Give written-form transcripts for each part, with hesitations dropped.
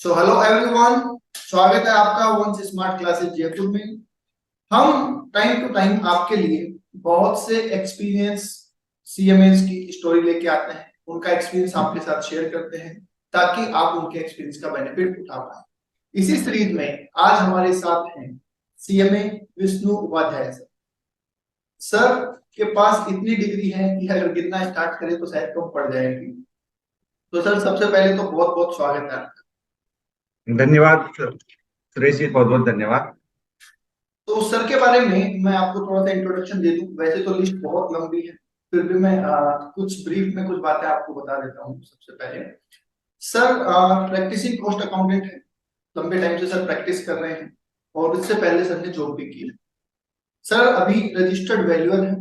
So hello everyone, स्वागत है आपका वंस स्मार्ट क्लासेस जयपुर में। हम टाइम टू टाइम आपके लिए बहुत से एक्सपीरियंस सीएमएस की स्टोरी लेके आते हैं, उनका एक्सपीरियंस आपके साथ शेयर करते हैं ताकि आप उनके एक्सपीरियंस का बेनिफिट उठा पाए। इसी सीरीज में आज हमारे साथ हैं CMA Vishnu Upadhyay sir. Sir के पास इतनी डिग्री है कि अगर गिनना स्टार्ट करें तो शायद कम पड़ जाएगी। तो सर सबसे पहले तो बहुत बहुत स्वागत है। धन्यवाद सुरेश जी, बहुत बहुत धन्यवाद। तो सर के बारे में मैं आपको थोड़ा सा इंट्रोडक्शन दे दूं। वैसे तो लिस्ट बहुत लंबी है, फिर भी मैं कुछ ब्रीफ में कुछ बातें आपको बता देता हूँ। सबसे पहले सर प्रैक्टिसिंग कॉस्ट अकाउंटेंट है। लंबे टाइम से सर प्रैक्टिस कर रहे हैं और इससे पहले सर ने जॉब भी की है। सर अभी रजिस्टर्ड वैल्यूअर है।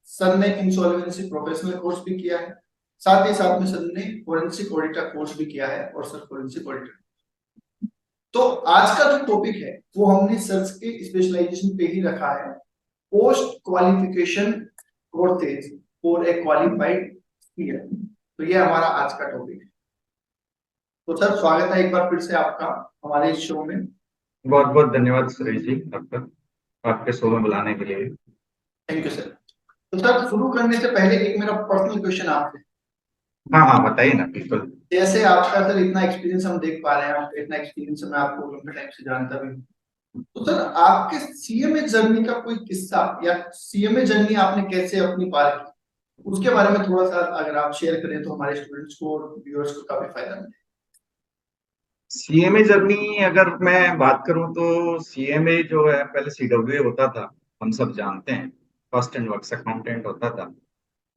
सर ने इंसॉल्वेंसी प्रोफेशनल कोर्स भी किया है। साथ ही साथ में सर ने फोरेंसिक ऑडिटर कोर्स भी किया है और सर फोरेंसिक ऑडिटर। तो आज का जो टॉपिक है वो हमने सर्च के स्पेशलाइजेशन पे ही रखा है, post qualification courses for a qualified year. तो ये हमारा आज का टॉपिक है। तो सर स्वागत है एक बार फिर से आपका हमारे इस शो में। बहुत बहुत धन्यवाद सुरेश जी, आपका आपके शो में बुलाने के लिए। Thank you sir. तो सर शुरू करने से पहले एक मेरा पर्सनल क्वेश्चन आपसे। हाँ हाँ, बताइए ना, बिल्कुल। जैसे आपका सर इतना एक्सपीरियंस हम देख पा रहे हैं, आपका इतना एक्सपीरियंस है, मैं आपको लंबे टाइम से जानता भी हूँ। तो सर आपके सीएमए जर्नी का कोई किस्सा या सीएमए जर्नी आपने कैसे अपनी पार की, उसके बारे में थोड़ा सा अगर आप शेयर करें तो हमारे स्टूडेंट्स को और व्यूअर्स को काफी फायदा मिले। सीएमए जर्नी अगर मैं बात करूं तो सीएमए जो है पहले सीडब्ल्यूए होता था, हम सब जानते हैं। फर्स्ट एंड वर्क्स अकाउंटेंट होता था।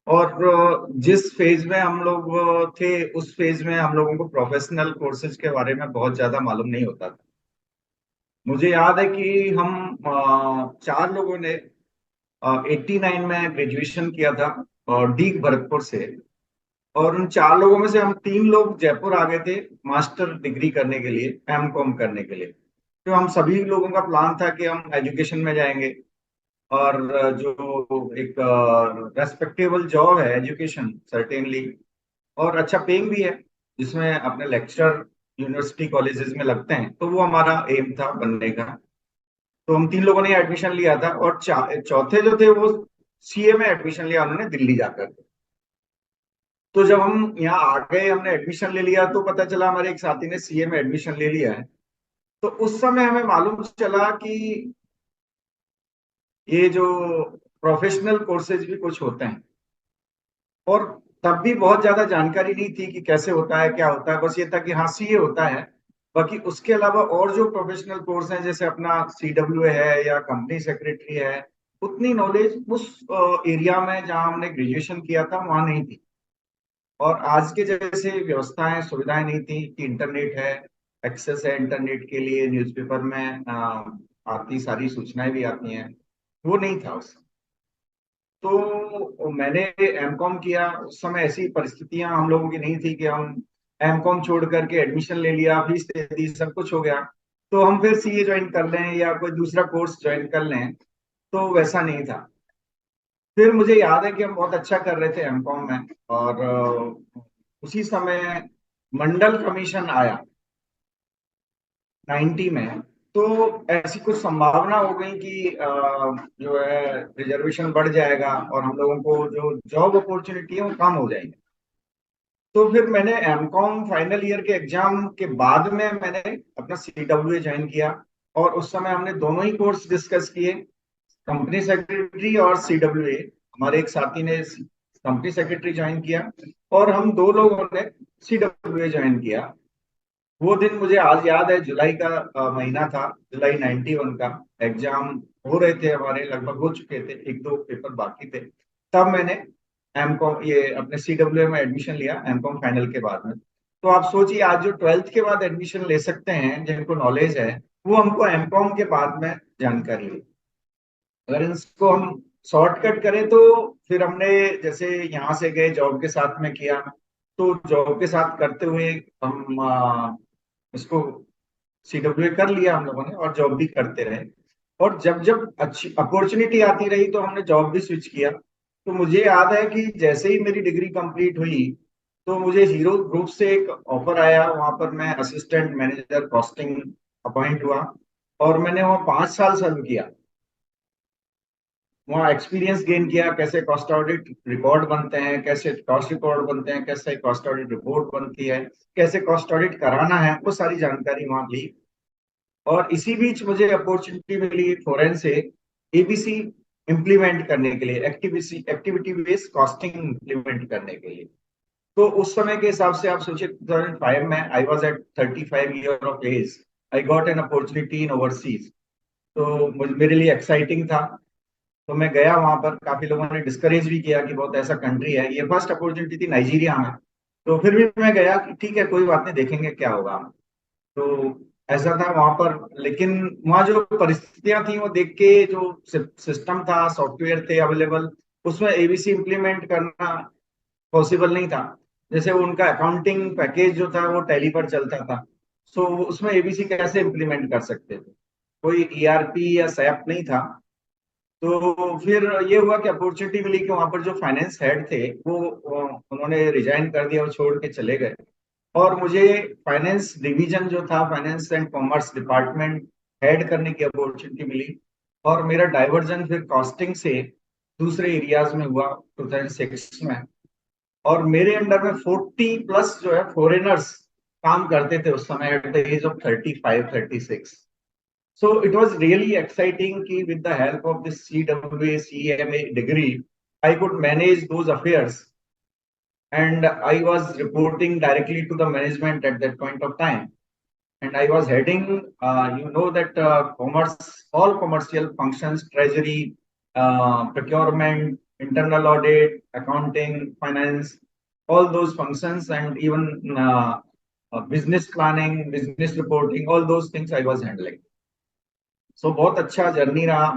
और जिस फेज में हम लोग थे, उस फेज में हम लोगों को प्रोफेशनल कोर्सेज के बारे में बहुत ज्यादा मालूम नहीं होता था। मुझे याद है कि हम चार लोगों ने 89 में ग्रेजुएशन किया था और डी भरतपुर से। और उन चार लोगों में से हम तीन लोग जयपुर आ गए थे मास्टर डिग्री करने के लिए, एमकॉम करने के लिए। तो हम सभी लोगों का प्लान था कि हम एजुकेशन में जाएंगे और जो एक रेस्पेक्टेबल जॉब है एजुकेशन, सर्टेनली, और अच्छा पेइंग भी है, जिसमें अपने लेक्चरर यूनिवर्सिटी कॉलेजेस में लगते हैं, तो वो हमारा एम था बनने का। तो हम तीन लोगों ने एडमिशन लिया था और चौथे जो थे वो सीए में एडमिशन लिया उन्होंने दिल्ली जाकर। तो जब हम यहाँ आ गए, हमने एडमिशन ले लिया, तो पता चला हमारे एक साथी ने सीए में एडमिशन ले लिया है। तो उस समय हमें मालूम चला कि ये जो प्रोफेशनल कोर्सेज भी कुछ होते हैं। और तब भी बहुत ज्यादा जानकारी नहीं थी कि कैसे होता है, क्या होता है। बस ये था कि हाँ, सीए होता है। बाकी उसके अलावा और जो प्रोफेशनल कोर्स हैं, जैसे अपना सीडब्ल्यू है या कंपनी सेक्रेटरी है, उतनी नॉलेज उस एरिया में जहाँ हमने ग्रेजुएशन किया था वहां नहीं थी। और आज के जैसे व्यवस्थाएं सुविधाएं नहीं थी कि इंटरनेट है, एक्सेस है इंटरनेट के लिए, न्यूज़पेपर में आती सारी सूचनाएं भी आती हैं, वो नहीं था उस। तो मैंने एमकॉम किया। उस समय ऐसी परिस्थितियां हम लोगों की नहीं थी कि हम एमकॉम छोड़ करके एडमिशन ले लिया, फीस दे दी, सब कुछ हो गया तो हम फिर सीए ज्वाइन कर लें या कोई दूसरा कोर्स ज्वाइन कर लें। तो वैसा नहीं था। फिर मुझे याद है कि हम बहुत अच्छा कर रहे थे एमकॉम में। और उसी समय मंडल कमीशन आया 90 में। तो ऐसी कुछ संभावना हो गई कि जो है रिजर्वेशन बढ़ जाएगा और हम लोगों को जो जॉब अपॉर्चुनिटी है वो कम हो जाएगी। तो फिर मैंने एमकॉम फाइनल ईयर के एग्जाम के बाद में मैंने अपना सीडब्ल्यूए ज्वाइन किया। और उस समय हमने दोनों ही कोर्स डिस्कस किए, कंपनी सेक्रेटरी और सीडब्ल्यूए। हमारे एक साथी ने कंपनी सेक्रेटरी ज्वाइन किया और हम दो लोगों ने सीडब्ल्यूए ज्वाइन किया। वो दिन मुझे आज याद है, जुलाई का महीना था, जुलाई 91 का। एग्जाम हो रहे थे हमारे, लगभग हो चुके थे, एक दो पेपर बाकी थे। तब मैंने एमकॉम ये अपने सीडब्ल्यू में एडमिशन लिया एमकॉम फाइनल के बाद में। तो आप सोचिए, आज जो 12th के बाद एडमिशन ले सकते हैं जिनको नॉलेज है, वो हमको एमकॉम के बाद में जानकारी है। अगर इसको हम शॉर्टकट करें तो फिर हमने जैसे यहाँ से गए, जॉब के साथ में किया। तो जॉब के साथ करते हुए हम इसको सीडब्ल्यू कर लिया हम लोगों ने और जॉब भी करते रहे। और जब जब अच्छी अपॉर्चुनिटी आती रही तो हमने जॉब भी स्विच किया। तो मुझे याद है कि जैसे ही मेरी डिग्री कंप्लीट हुई तो मुझे हीरो ग्रुप से एक ऑफर आया, वहां पर मैं असिस्टेंट मैनेजर कॉस्टिंग अपॉइंट हुआ, और मैंने वहाँ 5 साल सर्व किया। वहाँ एक्सपीरियंस गेन किया, कैसे कॉस्ट ऑडिट रिकॉर्ड बनते हैं, कैसे कॉस्ट रिकॉर्ड बनते हैं, कैसे कॉस्ट ऑडिट रिपोर्ट बनती है, कैसे कॉस्ट ऑडिट कराना है, वो सारी जानकारी वहाँ ली। और इसी बीच मुझे अपॉर्चुनिटी मिली फॉरेन से एबीसी इम्प्लीमेंट करने के लिए, एक्टिविटी बेस्ड कॉस्टिंग इम्प्लीमेंट करने के लिए। तो उस समय के हिसाब से आप सोचिए, 2005 में I was at 35 year of age, I got an opportunity in overseas. तो मेरे लिए एक्साइटिंग था। तो मैं गया वहां पर, काफी लोगों ने डिस्करेज भी किया कि बहुत ऐसा कंट्री है, ये फर्स्ट अपॉर्चुनिटी थी नाइजीरिया में। तो फिर भी मैं गया कि ठीक है, कोई बात नहीं, देखेंगे क्या होगा। तो ऐसा था वहां पर। लेकिन वहाँ जो परिस्थितियां थी वो देख के, जो सिस्टम था, सॉफ्टवेयर थे अवेलेबल, उसमें एबीसी इम्प्लीमेंट करना पॉसिबल नहीं था। जैसे वो उनका अकाउंटिंग पैकेज जो था वो टैली पर चलता था, सो उसमें एबीसी कैसे इम्प्लीमेंट कर सकते थे, कोई ईआरपी या सैप नहीं था। तो फिर ये हुआ कि अपॉर्चुनिटी मिली कि वहां पर जो फाइनेंस हेड थे वो उन्होंने रिजाइन कर दिया और छोड़ के चले गए। और मुझे फाइनेंस डिवीजन जो था, finance and commerce department head करने की अपॉर्चुनिटी मिली। और मेरा डाइवर्जन फिर कॉस्टिंग से दूसरे एरियाज में हुआ 2006 में। और मेरे अंडर में 40+ जो है फॉरेनर्स काम करते थे उस समय, at the age of 35-36। So it was really exciting कि with the help of this CWA CMA degree, I could manage those affairs, and I was reporting directly to the management at that point of time. And I was heading, that all commercial functions, treasury, procurement, internal audit, accounting, finance, all those functions, and even business planning, business reporting, all those things I was handling. सो बहुत अच्छा journey रहा।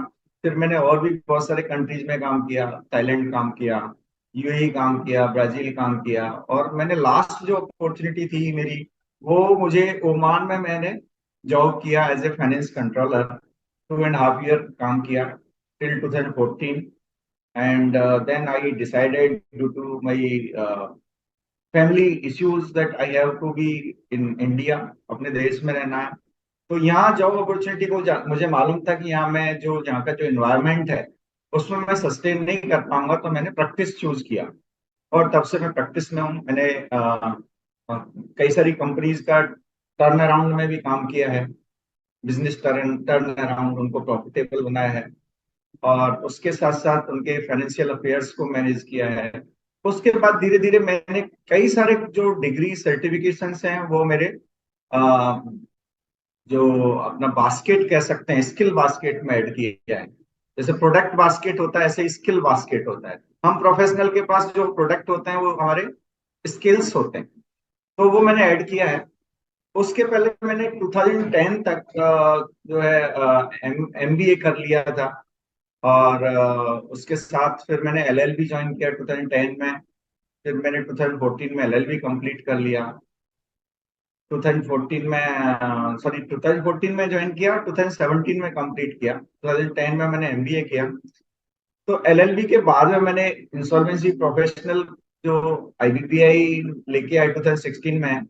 फिर मैंने और भी बहुत सारे countries में काम किया, थाईलैंड काम किया, यूएई काम किया, ब्राजील काम किया। और मैंने लास्ट जो अपॉर्चुनिटी थी मेरी, वो मुझे ओमान में मैंने जॉब किया as a finance controller. 2.5 year काम किया till 2014। And then I decided due to my family issues that I have to be in India, अपने देश में रहना है। तो यहाँ जॉब अपॉर्चुनिटी को मुझे मालूम था कि यहाँ मैं जो यहाँ का जो इन्वायरमेंट है उसमें मैं सस्टेन नहीं कर पाऊंगा, तो मैंने प्रैक्टिस चूज किया। और तब से मैं प्रैक्टिस में हूँ। मैंने कई सारी कंपनीज का टर्न अराउंड में भी काम किया है, बिजनेस टर्न टर्न अराउंड, उनको प्रॉफिटेबल बनाया है। और उसके साथ साथ उनके फाइनेंशियल अफेयर्स को मैनेज किया है। उसके बाद धीरे धीरे मैंने कई सारे जो डिग्री सर्टिफिकेशंस हैं वो मेरे जो अपना बास्केट कह सकते हैं, स्किल बास्केट में ऐड किया है। जैसे प्रोडक्ट बास्केट होता है, ऐसे स्किल बास्केट होता है। हम प्रोफेशनल के पास जो प्रोडक्ट होते हैं वो हमारे स्किल्स होते हैं, तो वो मैंने ऐड किया है। उसके पहले मैंने 2010 तक जो है एमबीए कर लिया था। और उसके साथ फिर मैंने एलएलबी ज्वाइन किया 2010 में। फिर मैंने 2014 में एलएलबी कंप्लीट कर लिया। 2014 में, सॉरी, 2014 में ज्वाइन किया, 2017 में कंप्लीट किया, 2010 में मैंने एमबीए किया। तो एलएलबी के बाद में मैंने इंसॉल्वेंसी प्रोफेशनल जो आईबीपीआई लेके आया 2016 में,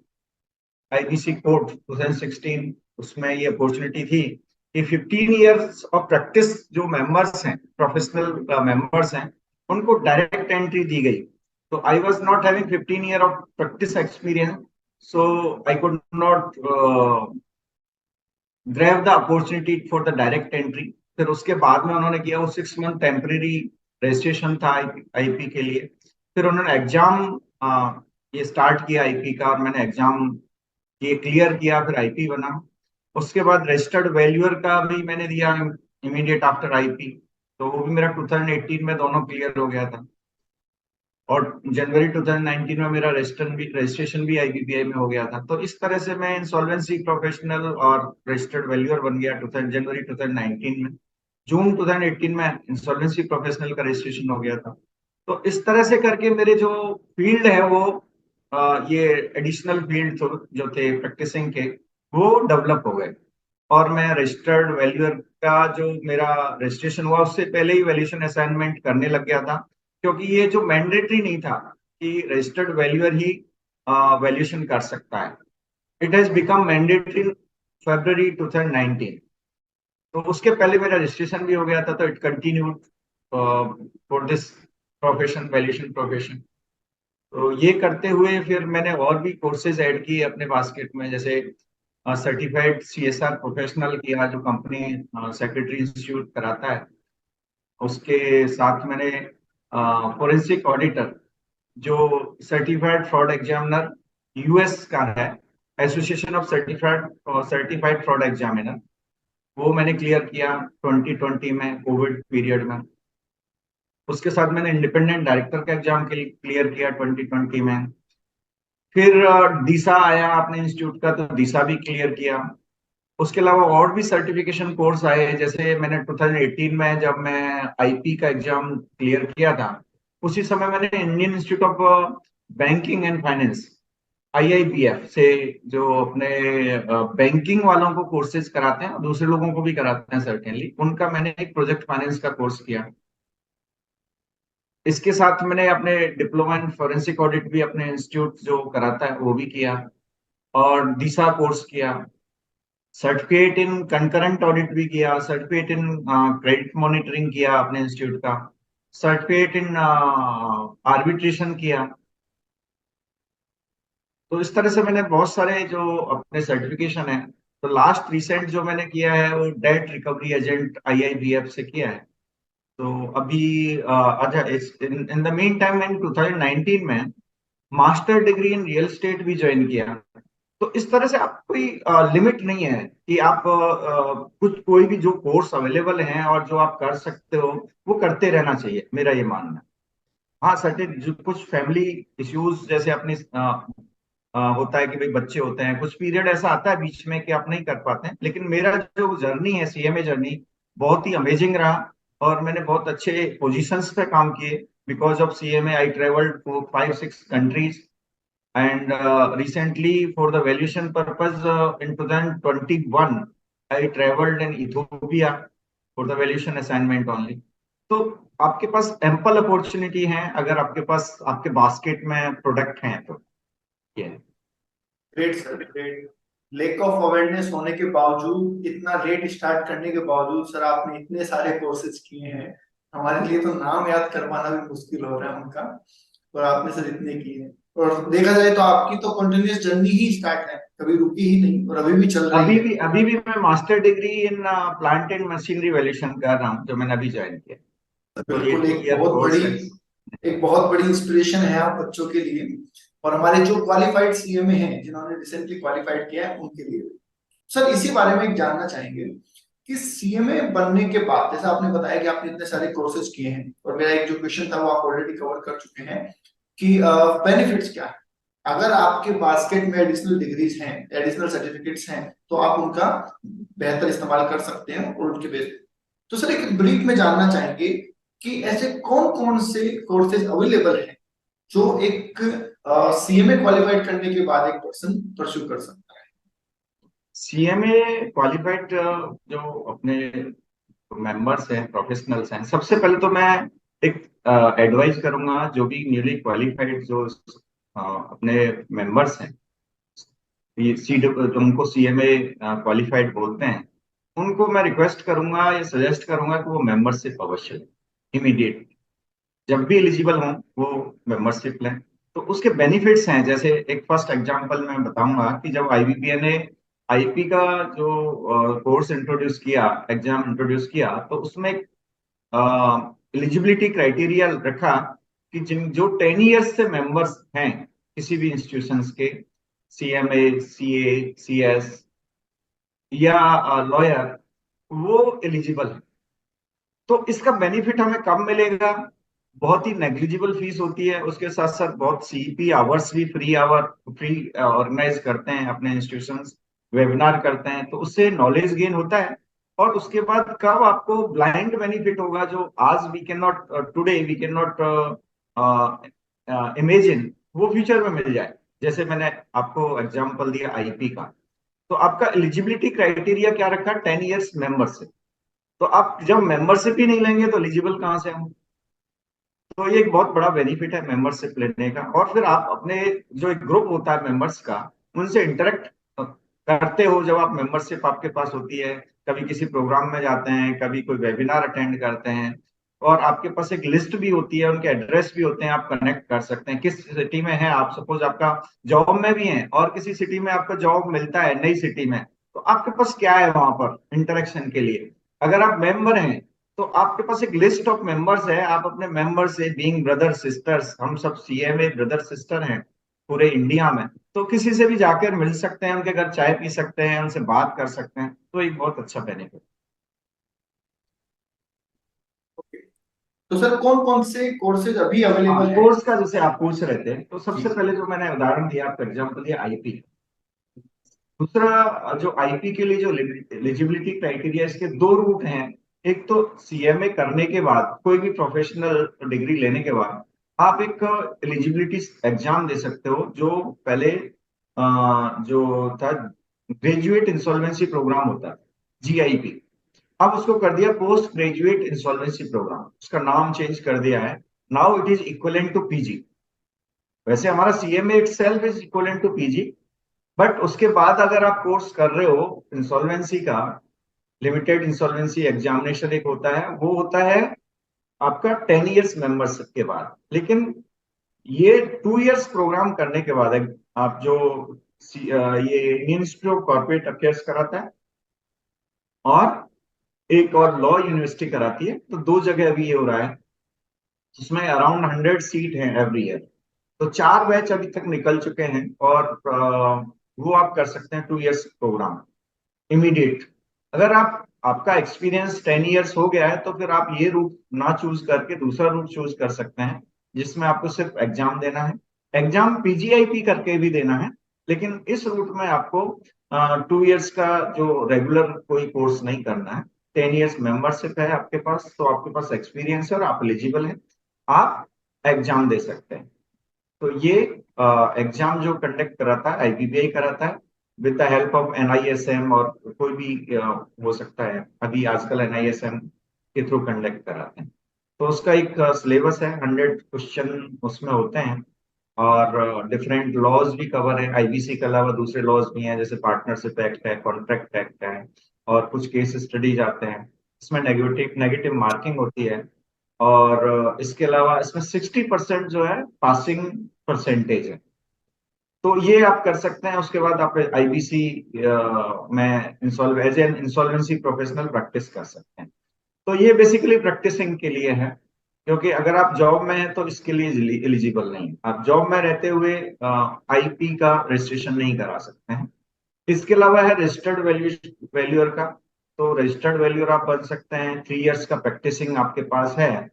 आईबीसी कोड 2016, उसमें ये अपॉर्चुनिटी थी कि 15 इयर्स ऑफ प्रैक्टिस जो मेंबर्स हैं, प्रोफेशनल मेंबर्स हैं, उनको डायरेक्ट एंट्री दी गई। तो I was not having 15 year of practice experience, so I could not grab the opportunity for the direct entry. फिर उसके बाद में उन्होंने किया, वो 6 मंथ टेम्परेरी रजिस्ट्रेशन था आईपी के लिए। फिर उन्होंने एग्जाम ये स्टार्ट किया आईपी का, और मैंने एग्जाम ये क्लियर किया, फिर आईपी बना। उसके बाद रजिस्टर्ड वैल्यूअर का भी मैंने दिया इमीडिएट आफ्टर आईपी, तो वो भी मेरा 2018 में दोनों क्लियर हो गया था। और जनवरी 2019 में मेरा रजिस्ट्रेशन भी आईबीपीआई में हो गया था। तो इस तरह से मैं इंसॉल्वेंसी प्रोफेशनल और रजिस्टर्ड वैल्यूअर बन गया जनवरी 2019 में। जून 2018 में इंसॉल्वेंसी प्रोफेशनल का रजिस्ट्रेशन हो गया था। तो इस तरह से करके मेरे जो फील्ड है वो ये एडिशनल फील्ड जो थे प्रैक्टिसिंग के, वो डेवलप हो गए। और मैं रजिस्टर्ड वैल्यूअर का जो मेरा रजिस्ट्रेशन हुआ उससे पहले ही वैल्यूएशन असाइनमेंट करने लग गया था, क्योंकि ये जो मैंडेटरी नहीं था कि रजिस्टर्ड वैल्यूअर ही वैल्यूएशन कर सकता है। It has become mandatory in February 2019। तो उसके पहले मेरा रजिस्ट्रेशन भी हो गया था, तो it continued for this profession, valuation profession. तो ये करते हुए फिर मैंने और भी कोर्सेज ऐड किए अपने बास्केट में, जैसे सर्टिफाइड सीएसआर प्रोफेशनल किया, जो कंपनी सेक्रेटरी इंस्टीट्यूट कराता है। उसके साथ मैंने फोरेंसिक ऑडिटर, जो सर्टिफाइड फ्रॉड एग्जामिनर यूएस का है, association of certified fraud examiner, वो मैंने क्लियर किया 2020 में, कोविड पीरियड में। उसके साथ मैंने इंडिपेंडेंट डायरेक्टर का एग्जाम क्लियर किया 2020 में। फिर डीसा आया अपने इंस्टीट्यूट का, तो डीसा भी क्लियर किया। उसके अलावा और भी सर्टिफिकेशन कोर्स आए, जैसे मैंने 2018 में जब मैं आईपी का एग्जाम क्लियर किया था, उसी समय मैंने Indian institute of banking and finance, IIBF से, जो अपने बैंकिंग वालों को कोर्सेज कराते हैं और दूसरे लोगों को भी कराते हैं सर्टेनली, उनका मैंने एक प्रोजेक्ट फाइनेंस का कोर्स किया। इसके साथ मैंने अपने डिप्लोमा इन फोरेंसिक ऑडिट भी अपने इंस्टीट्यूट जो कराता है वो भी किया, और डीसा कोर्स किया। सर्टिफिकेट इन कंकरेंट ऑडिट भी किया, सर्टिफिकेट इन क्रेडिट मॉनिटरिंग किया अपने इंस्टीट्यूट का, सर्टिफिकेट इन आर्बिट्रेशन किया। तो इस तरह से मैंने बहुत सारे जो अपने सर्टिफिकेशन है। तो लास्ट रिसेंट जो मैंने किया है वो डेट रिकवरी एजेंट आईआईबीएफ से किया है। तो अभी अच्छा, इन द मीन टाइम मैंने 2019 में master degree in real estate भी ज्वाइन किया। तो इस तरह से आप कोई लिमिट नहीं है कि आप कुछ कोई भी जो कोर्स अवेलेबल हैं और जो आप कर सकते हो वो करते रहना चाहिए, मेरा ये मानना है। हाँ, सर्टेन जो कुछ फैमिली इश्यूज जैसे अपनी होता है कि भाई बच्चे होते हैं, कुछ पीरियड ऐसा आता है बीच में कि आप नहीं कर पाते हैं, लेकिन मेरा जो जर्नी है सीएमए जर्नी बहुत ही अमेजिंग रहा, और मैंने बहुत अच्छे पोजीशंस पे काम किए। Because of CMA I travelled for 5-6 countries, and recently for the valuation purpose, in 2021 I traveled in Ethiopia for the valuation assignment only। तो आपके पास एम्पल अपॉर्चुनिटी है अगर आपके पास आपके बास्केट में प्रोडक्ट हैं तो। ये great sir, great. Lake of awareness होने के बावजूद, इतना लेट स्टार्ट करने के बावजूद सर आपने इतने सारे कोर्सेज किए हैं, हमारे लिए तो नाम याद कर पाना भी मुश्किल हो रहा है उनका। और आपने सर इतने किए हैं, और देखा जाए तो आपकी तो कंटिन्यूस जर्नी ही स्टार्ट है, कभी रुकी ही नहीं और अभी भी चल रही है। अभी भी मैं master degree in plant and machinery valuation कर रहा हूँ, जो मैंने अभी ज्वाइन किया। तो ये बिल्कुल, 2 ईयर कोर्स है। एक बहुत बड़ी इंस्पिरेशन है आप बच्चों के लिए, और हमारे जो क्वालिफाइड सीएमए हैं जिन्होंने रिसेंटली क्वालिफाइड किया है उनके लिए। सर इसी बारे में एक जानना चाहेंगे कि सीएमए बनने के बाद, जैसा आपने बताया कि आपने इतने सारे कोर्सेज किए हैं, और मेरा एक जो क्वेश्चन था वो आप ऑलरेडी कवर कर चुके हैं कि बेनिफिट्स क्या है। अगर आपके बास्केट में एडिशनल डिग्रीज हैं, एडिशनल सर्टिफिकेट्स हैं, तो आप उनका बेहतर इस्तेमाल कर सकते हैं और उनके बेस। तो सर एक ब्रीफ में जानना चाहेंगे कि ऐसे कौन कौन से कोर्सेज अवेलेबल हैं जो एक सीएमए क्वालिफाइड करने के बाद एक पर्सन परस्यू कर सकता है। सीएमए क्वालिफाइड जो अपने मेंबर्स हैं, प्रोफेशनल्स हैं, सबसे पहले तो मैं एक एडवाइस करूंगा, जो भी न्यूली क्वालिफाइड जो अपने मेंबर्स हैं, ये सी उनको सीएमए क्वालिफाइड बोलते हैं, उनको मैं रिक्वेस्ट करूंगा या सजेस्ट करूंगा कि वो मेंबरशिप अवश्य लें, इमीडिएट, जब भी एलिजिबल हों वो मेंबरशिप लें। तो उसके बेनिफिट्स हैं, जैसे एक फर्स्ट एग्जांपल मैं बताऊंगा कि जब आईबीपीए ने आईपी का जो कोर्स इंट्रोड्यूस किया, एग्जाम इंट्रोड्यूस किया, तो उसमें एलिजिबिलिटी क्राइटेरिया रखा कि जिन जो 10 years से मेंबर्स हैं किसी भी इंस्टीट्यूशंस के, सीएमए, सीए, सीएस या लॉयर, वो एलिजिबल है। तो इसका बेनिफिट हमें कब मिलेगा? बहुत ही नेग्लिजिबल फीस होती है, उसके साथ साथ बहुत सीपी आवर्स भी फ्री ऑर्गेनाइज करते हैं अपने इंस्टीट्यूशंस, वेबिनार करते हैं, तो उससे नॉलेज गेन होता है। और उसके बाद कब आपको ब्लाइंड बेनिफिट होगा, जो आज we can not, today we can not imagine, वो फ्यूचर में मिल जाए। जैसे मैंने आपको एग्जांपल दिया आईपी का, तो आपका एलिजिबिलिटी क्राइटेरिया क्या रखा? 10 years मेंबरशिप। तो आप जब मेंबरशिप ही नहीं लेंगे तो एलिजिबल कहां से हम? तो ये एक बहुत बड़ा बेनिफिट है मेंबरशिप लेने का। और फिर आप अपने जो एक ग्रुप होता है मेंबर्स का, उनसे इंटरेक्ट करते हो जब आप मेंबरशिप आपके पास होती है। कभी किसी प्रोग्राम में जाते हैं, कभी कोई वेबिनार अटेंड करते हैं, और आपके पास एक लिस्ट भी होती है, उनके एड्रेस भी होते हैं, आप कनेक्ट कर सकते हैं किस सिटी में है आप। सपोज आपका जॉब में भी है और किसी सिटी में आपका जॉब मिलता है नई सिटी में, तो आपके पास क्या है वहां पर इंटरेक्शन के लिए। अगर आप मेंबर हैं तो आपके पास एक लिस्ट ऑफ मेंबर्स है, आप अपने मेंबर से, बीइंग ब्रदर सिस्टर्स, हम सब सीएमए ब्रदर सिस्टर हैं पूरे इंडिया में, तो किसी से भी जाकर मिल सकते हैं, उनके घर चाय पी सकते हैं, उनसे बात कर सकते हैं। तो एक बहुत अच्छा बेनिफिट। तो सर कौन कौन से कोर्सेज अभी हाँ, अवेलेबल हैं? कोर्स का जैसे आप पूछ रहे थे, तो जी सबसे जी। पहले जो मैंने उदाहरण दिया आपको एग्जाम्पल दिया आईपी। दूसरा जो आईपी के लिए जो एलिजिबिलिटी क्राइटेरिया, इसके दो रूट हैं। एक तो सीएमए करने के बाद, कोई भी प्रोफेशनल डिग्री लेने के बाद आप एक एलिजिबिलिटी एग्जाम दे सकते हो, जो पहले जो था ग्रेजुएट इंसॉल्वेंसी प्रोग्राम होता है, जीआईपी। अब उसको कर दिया पोस्ट ग्रेजुएट इंसॉल्वेंसी प्रोग्राम, उसका नाम चेंज कर दिया है। Now it is equivalent to PG. वैसे हमारा CMA itself is equivalent to PG, but उसके बाद अगर आप कोर्स कर रहे हो इंसॉल्वेंसी का, लिमिटेड इंसॉल्वेंसी एग्जामिनेशन एक होता है, वो होता है आपका 10 इयर्स मेंबरशिप के बाद। लेकिन ये 2 इयर्स प्रोग्राम करने के बाद आप जो ये Indian institute of corporate affairs कराता है, और एक और लॉ यूनिवर्सिटी कराती है, तो दो जगह अभी ये हो रहा है, जिसमें अराउंड 100 सीट है एवरी ईयर। तो 4 बैच अभी तक निकल चुके हैं, और वो आप कर सकते हैं 2 इयर्स प्रोग्राम इमीडिएट। अगर आप आपका एक्सपीरियंस 10 इयर्स हो गया है, तो फिर आप ये रूट ना चूज करके दूसरा रूट चूज कर सकते हैं, जिसमें आपको सिर्फ एग्जाम देना है। एग्जाम पीजीआईपी करके भी देना है, लेकिन इस रूट में आपको 2 इयर्स का जो रेगुलर कोई कोर्स नहीं करना है। 10 इयर्स मेंबरशिप है आपके पास, तो आपके पास एक्सपीरियंस है और आप एलिजिबल हैं, आप एग्जाम दे सकते हैं। तो ये एग्जाम जो कंडक्ट कराता है आईपीपीआई कराता है, with the help of NISM, और कोई भी हो सकता है, अभी आजकल एनआईएसएम के थ्रू कंडक्ट कराते हैं। तो उसका एक सिलेबस है, 100 क्वेश्चन उसमें होते हैं, और डिफरेंट लॉज भी कवर है। आईबीसी के अलावा दूसरे लॉज भी हैं, जैसे पार्टनरशिप एक्ट है, कॉन्ट्रैक्ट एक्ट है, और कुछ केस स्टडीज आते हैं। इसमें नेगेटिव नेगेटिव मार्किंग होती है। और इसके अलावा इसमें 60% जो है पासिंग परसेंटेज है। तो ये आप कर सकते हैं। उसके बाद आप आईबीसी में as an insolvency professional practice कर सकते हैं। तो ये बेसिकली प्रैक्टिसिंग के लिए है, क्योंकि अगर आप जॉब में हैं तो इसके लिए एलिजिबल नहीं है। आप जॉब में रहते हुए आईपी का रजिस्ट्रेशन नहीं करा सकते हैं। इसके अलावा है रजिस्टर्ड वैल्यूअर का। तो रजिस्टर्ड वैल्यूअर आप बन सकते हैं, 3 इयर्स का प्रैक्टिसिंग आपके पास है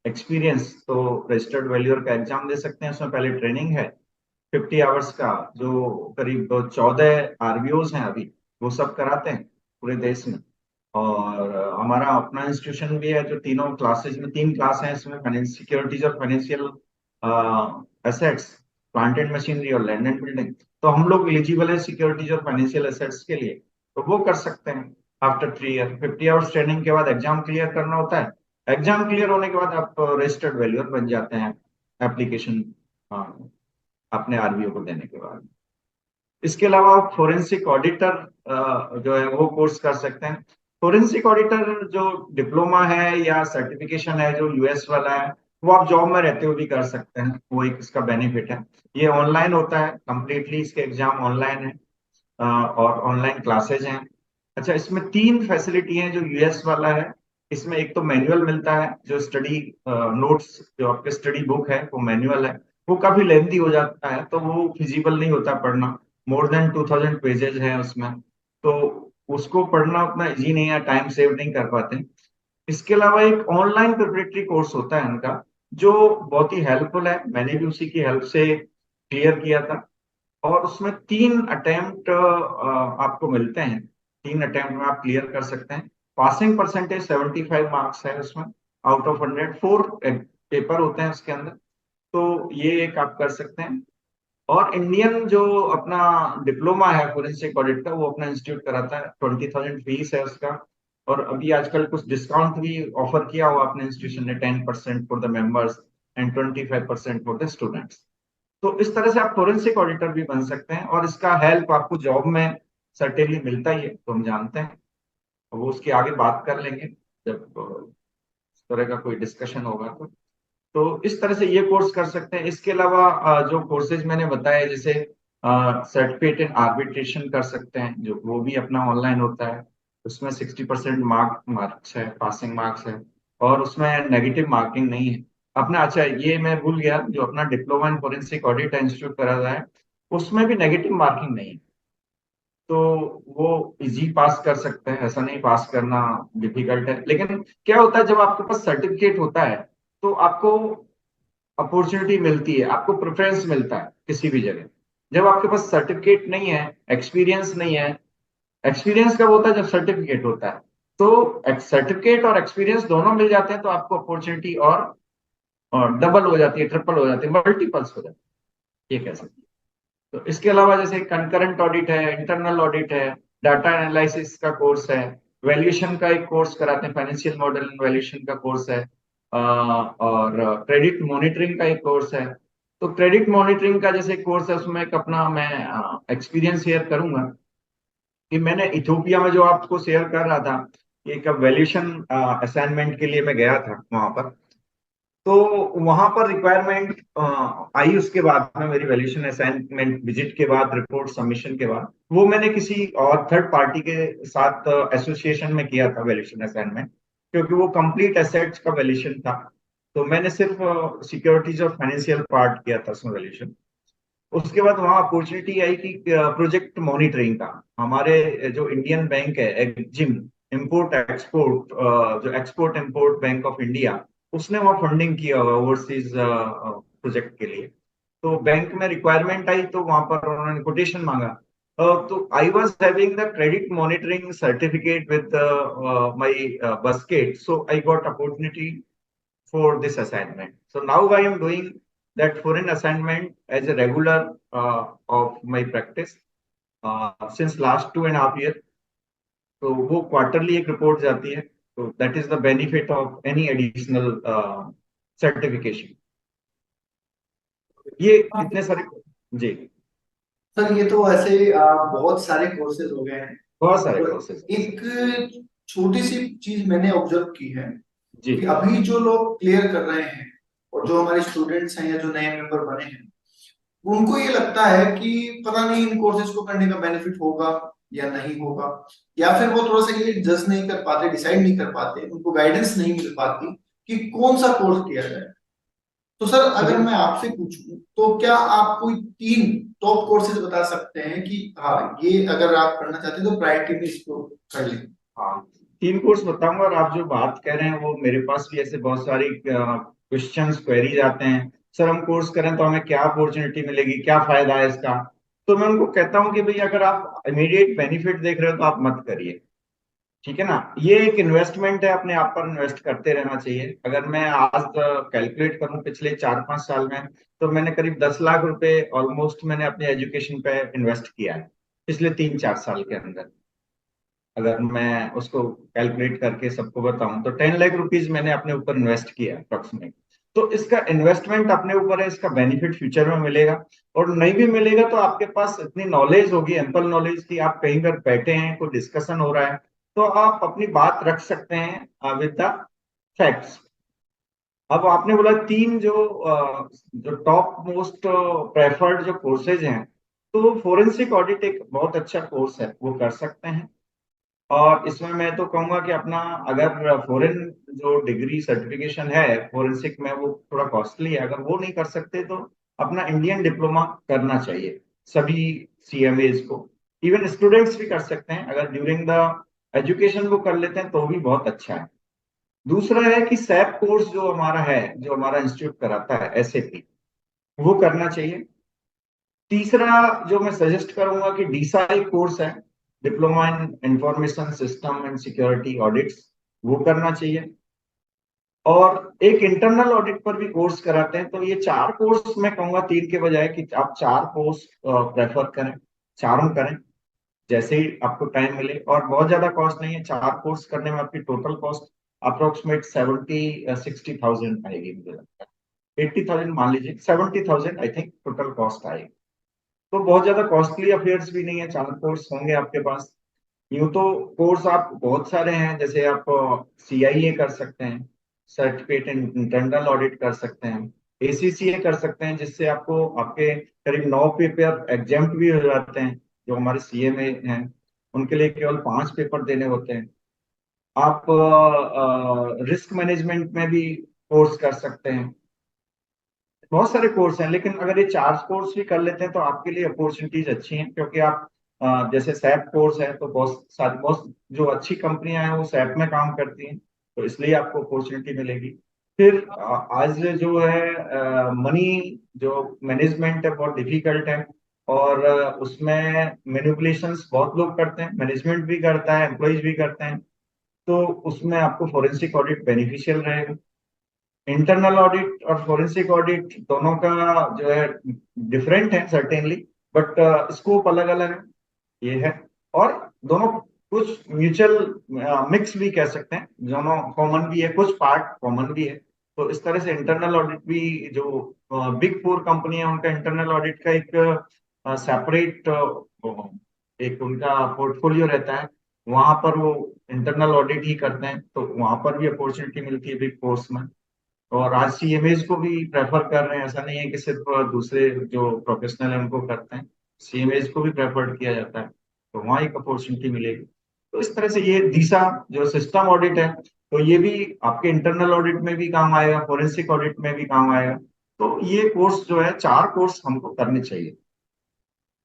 एक्सपीरियंस, तो रजिस्टर्ड वैल्यूअर का एग्जाम दे सकते हैं। उसमें पहले ट्रेनिंग है 50 आवर्स का, जो करीब 14 आरबीओज हैं अभी, वो सब कराते हैं पूरे देश में। और हमारा अपना इंस्टीट्यूशन भी है, जो तीनों क्लासेज में, 3 क्लास हैं इसमें, फाइनेंस सिक्योरिटीज और financial assets, plant and machinery और लैंड एंड बिल्डिंग। तो हम लोग एलिजिबल है सिक्योरिटीज और फाइनेंशियल एसेट्स के लिए, तो वो कर सकते हैं। आफ्टर 3 ईयर 50 आवर्स ट्रेनिंग के बाद एग्जाम क्लियर करना होता है। एग्जाम क्लियर होने के बाद आप रजिस्टर्ड वैल्यूअर बन जाते हैं, एप्लीकेशन अपने आरबीओ को देने के बाद। इसके अलावा आप फोरेंसिक ऑडिटर जो है वो कोर्स कर सकते हैं। फोरेंसिक ऑडिटर जो डिप्लोमा है या सर्टिफिकेशन है जो यूएस वाला है, वो आप जॉब में रहते हुए भी कर सकते हैं। वो एक इसका बेनिफिट है। ये ऑनलाइन होता है कंप्लीटली, इसके एग्जाम ऑनलाइन है, और ऑनलाइन क्लासेज हैं। अच्छा, इसमें 3 फैसिलिटी हैं जो यूएस वाला है। इसमें एक तो मैनुअल मिलता है, जो स्टडी नोट्स, जो आपके स्टडी बुक है वो मैनुअल है। वो काफी लेंथी हो जाता है, तो वो फिजिबल नहीं होता पढ़ना। मोर देन 2000 पेजेज है उसमें, तो उसको पढ़ना उतना इजी नहीं है, टाइम सेव नहीं कर पाते। इसके अलावा एक ऑनलाइन प्रिपरेटरी कोर्स होता है इनका, जो बहुत ही हेल्पफुल है। मैंने भी उसी की हेल्प से क्लियर किया था। और उसमें 3 अटेम्प्ट आपको मिलते हैं, 3 अटेम्प्ट में आप क्लियर कर सकते हैं। पासिंग परसेंटेज 75 मार्क्स है उसमें, आउट ऑफ 100। 4 पेपर होते हैं उसके अंदर। तो ये एक आप कर सकते हैं। और इंडियन जो अपना डिप्लोमा है फोरेंसिक ऑडिट का, वो अपना इंस्टीट्यूट कराता है, 20,000 फीस है उसका। और अभी आजकल कुछ डिस्काउंट भी ऑफर किया हुआ अपने इंस्टीट्यूशन ने, 10% for the members. And 25% for the students. तो इस तरह से आप फोरेंसिक ऑडिटर भी बन सकते हैं, और इसका हेल्प आपको जॉब में सर्टेनली मिलता ही है, तो हम जानते हैं। वो उसकी आगे बात कर लेंगे जब इस तरह का कोई डिस्कशन होगा तो इस तरह से ये कोर्स कर सकते हैं। इसके अलावा जो कोर्सेज मैंने बताए, जैसे सर्टिफिकेट इन आर्बिट्रेशन कर सकते हैं, जो वो भी अपना ऑनलाइन होता है। उसमें 60% मार्क्स है, पासिंग मार्क्स है, और उसमें नेगेटिव मार्किंग नहीं है अपना। अच्छा, ये मैं भूल गया, जो अपना diploma in forensic audit institute करा रहा है, उसमें भी नेगेटिव मार्किंग नहीं है। तो वो इजी पास कर सकते हैं, ऐसा नहीं पास करना डिफिकल्ट है। लेकिन क्या होता है, जब आपके पास सर्टिफिकेट होता है तो आपको अपॉर्चुनिटी मिलती है, आपको प्रेफरेंस मिलता है किसी भी जगह। जब आपके पास सर्टिफिकेट नहीं है, एक्सपीरियंस नहीं है, एक्सपीरियंस कब होता है, जब सर्टिफिकेट होता है। तो सर्टिफिकेट और एक्सपीरियंस दोनों मिल जाते हैं तो आपको अपॉर्चुनिटी और डबल हो जाती है, ट्रिपल हो जाती है, मल्टीपल्स हो जाती है, ये कह सकते हैं। तो इसके अलावा जैसे कंकरेंट ऑडिट है, इंटरनल ऑडिट है, डाटा एनालिसिस का कोर्स है, वैल्यूएशन का एक कोर्स कराते हैं, फाइनेंशियल मॉडल वैल्यूएशन का कोर्स है, और क्रेडिट मॉनिटरिंग का एक कोर्स है। तो क्रेडिट मॉनिटरिंग का जैसे कोर्स है, उसमें एक अपना मैं एक्सपीरियंस शेयर करूंगा कि मैंने इथियोपिया में जो आपको शेयर कर रहा था, एक वैल्यूएशन असाइनमेंट के लिए मैं गया था वहां पर। तो वहां पर रिक्वायरमेंट आई, उसके बाद में मेरी वैल्यूएशन असाइनमेंट विजिट के बाद, रिपोर्ट सबमिशन के बाद, वो मैंने किसी और थर्ड पार्टी के साथ एसोसिएशन में किया था वैल्यूएशन असाइनमेंट, क्योंकि वो कंप्लीट एसेट्स का वैल्यूएशन था। तो मैंने सिर्फ सिक्योरिटीज और फाइनेंशियल पार्ट किया था उसमें वैल्यूएशन। उसके बाद वहाँ अपॉर्चुनिटी आई कि प्रोजेक्ट मॉनिटरिंग का, हमारे जो इंडियन बैंक है एग्जिम, इंपोर्ट एक्सपोर्ट, जो export import bank of India, उसने वहाँ फंडिंग किया हुआ ओवरसीज प्रोजेक्ट के लिए। तो बैंक में रिक्वायरमेंट आई तो वहां पर उन्होंने कोटेशन मांगा। तो I was having the credit monitoring certificate with my basket, so I got opportunity for this assignment. So now I am doing that foreign assignment as a regular of my practice since last 2.5 years. तो वो quarterly एक report जाती है, तो that is the benefit of any additional certification. ये इतने सारे। जी। Sir ये तो ऐसे बहुत सारे कोर्सेज हो गए हैं। बहुत सारे और कोर्सेज। एक छोटी सी चीज मैंने ऑब्जर्व की है जी। कि अभी जो लोग क्लियर कर रहे हैं और जो हमारे स्टूडेंट्स हैं या जो नए मेंबर बने हैं, उनको ये लगता है कि पता नहीं इन कोर्सेज को करने का बेनिफिट होगा या नहीं होगा, या फिर वो थोड़ा सा ये जज नहीं कर पाते, डिसाइड नहीं कर पाते, उनको गाइडेंस नहीं मिल पाती कि कौन सा कोर्स किया जाए। तो सर अगर अभी मैं आपसे पूछूं तो क्या आप कोई 3 टॉप कोर्सेज बता सकते हैं कि हाँ ये अगर आप करना चाहते हैं तो प्रायोरिटी में इसको कर लें। हाँ, 3 कोर्स बताऊंगा, और आप जो बात कह रहे हैं वो मेरे पास भी ऐसे बहुत सारी क्वेश्चंस क्वेरीज आते हैं। सर हम कोर्स करें तो हमें क्या अपॉर्चुनिटी मिलेगी, क्या फायदा है इसका। तो मैं उनको कहता हूँ कि भाई अगर आप इमीडिएट बेनिफिट देख रहे हो तो आप मत करिए, ठीक है ना। ये एक इन्वेस्टमेंट है, अपने आप पर इन्वेस्ट करते रहना चाहिए। अगर मैं आज कैलकुलेट करूं पिछले 4-5 साल में, तो मैंने करीब 10 लाख रुपए ऑलमोस्ट मैंने अपने एजुकेशन पे इन्वेस्ट किया है पिछले 3-4 साल के अंदर। अगर मैं उसको कैलकुलेट करके सबको बताऊं तो 10 लाख रुपीज मैंने अपने ऊपर इन्वेस्ट किया अप्रोक्सीमेट। तो इसका इन्वेस्टमेंट अपने ऊपर है, इसका बेनिफिट फ्यूचर में मिलेगा। और नहीं भी मिलेगा तो आपके पास इतनी नॉलेज होगी, एम्पल नॉलेज, की आप कहीं पर बैठे हैं, कोई डिस्कशन हो रहा है, तो आप अपनी बात रख सकते हैं विद द फैक्ट्स। अब आपने बोला 3 जो टॉप मोस्ट प्रेफर्ड जो कोर्सेज हैं, तो फोरेंसिक ऑडिट एक बहुत अच्छा कोर्स है, वो कर सकते हैं। और इसमें मैं तो कहूंगा कि अपना, अगर फॉरेन जो डिग्री सर्टिफिकेशन है फोरेंसिक में, वो थोड़ा कॉस्टली है, अगर वो नहीं कर सकते तो अपना इंडियन डिप्लोमा करना चाहिए सभी सीएमएज को। इवन स्टूडेंट्स भी कर सकते हैं, अगर ड्यूरिंग द एजुकेशन वो कर लेते हैं तो भी बहुत अच्छा है। दूसरा है कि सैप कोर्स जो हमारा है, जो हमारा इंस्टीट्यूट कराता है एसएपी, वो करना चाहिए। तीसरा जो मैं सजेस्ट करूंगा कि डीसाई कोर्स है, diploma in information system and security audits, वो करना चाहिए। और एक इंटरनल ऑडिट पर भी कोर्स कराते हैं। तो ये 4 कोर्स मैं कहूंगा 3 के बजाय कि आप 4 कोर्स प्रेफर करें, चारों करें जैसे ही आपको टाइम मिले। और बहुत ज्यादा कॉस्ट नहीं है, 4 कोर्स करने में आपकी टोटल कॉस्ट अप्रोक्सीमेट 70-60 थाउजेंड आएगी मुझे लगता है। 80,000 मान लीजिए, 70,000 आई थिंक टोटल कॉस्ट आएगी। तो बहुत ज्यादा कॉस्टली अफेयर्स भी नहीं है, 4 कोर्स होंगे आपके पास। यूं तो कोर्स आप बहुत सारे हैं, जैसे आप CIA कर सकते हैं, सर्टिफिकेट इन इंटरनल ऑडिट कर सकते हैं, ACCA कर सकते हैं, जिससे आपको आपके करीब 9 पेपर एग्जाम्प्ट भी हो जाते हैं। जो हमारे CMA हैं उनके लिए केवल 5 पेपर देने होते हैं। आप रिस्क मैनेजमेंट में भी कोर्स कर सकते हैं। बहुत सारे कोर्स हैं, लेकिन अगर ये 4 कोर्स भी कर लेते हैं तो आपके लिए अपॉर्चुनिटीज अच्छी हैं, क्योंकि आप जैसे सैप कोर्स है तो बहुत जो अच्छी कंपनियां हैं वो सैप में काम करती हैं, तो इसलिए आपको अपॉर्चुनिटी मिलेगी। फिर आज जो है मनी जो मैनेजमेंट है बहुत डिफिकल्ट है, और उसमें मैनिपुलेशंस बहुत लोग करते हैं, मैनेजमेंट भी करता है, एम्प्लॉयज भी करते हैं। तो उसमें आपको फोरेंसिक ऑडिट बेनिफिशियल रहेगा। इंटरनल ऑडिट और फोरेंसिक ऑडिट दोनों का जो है डिफरेंट है सर्टेनली, बट स्कोप अलग अलग है, ये है। और दोनों कुछ म्यूचुअल मिक्स भी कह सकते हैं, दोनों कॉमन भी है, कुछ पार्ट कॉमन भी है। तो इस तरह से इंटरनल ऑडिट भी, जो बिग 4 कंपनी है उनका इंटरनल ऑडिट का एक सेपरेट एक उनका पोर्टफोलियो रहता है। वहां पर वो इंटरनल ऑडिट ही करते हैं, तो वहां पर भी अपॉर्चुनिटी मिलती है बिग 4 में। और आज CMAs को भी प्रेफर कर रहे हैं, ऐसा नहीं है कि सिर्फ दूसरे जो प्रोफेशनल है उनको करते हैं, CMAs को भी प्रेफर किया जाता है, तो वहाँ एक अपॉर्चुनिटी मिलेगी। तो इस तरह से ये दिशा जो सिस्टम ऑडिट है, तो ये भी आपके इंटरनल ऑडिट में भी काम आएगा, फोरेंसिक ऑडिट में भी काम आएगा। तो ये कोर्स जो है, 4 कोर्स हमको करने चाहिए।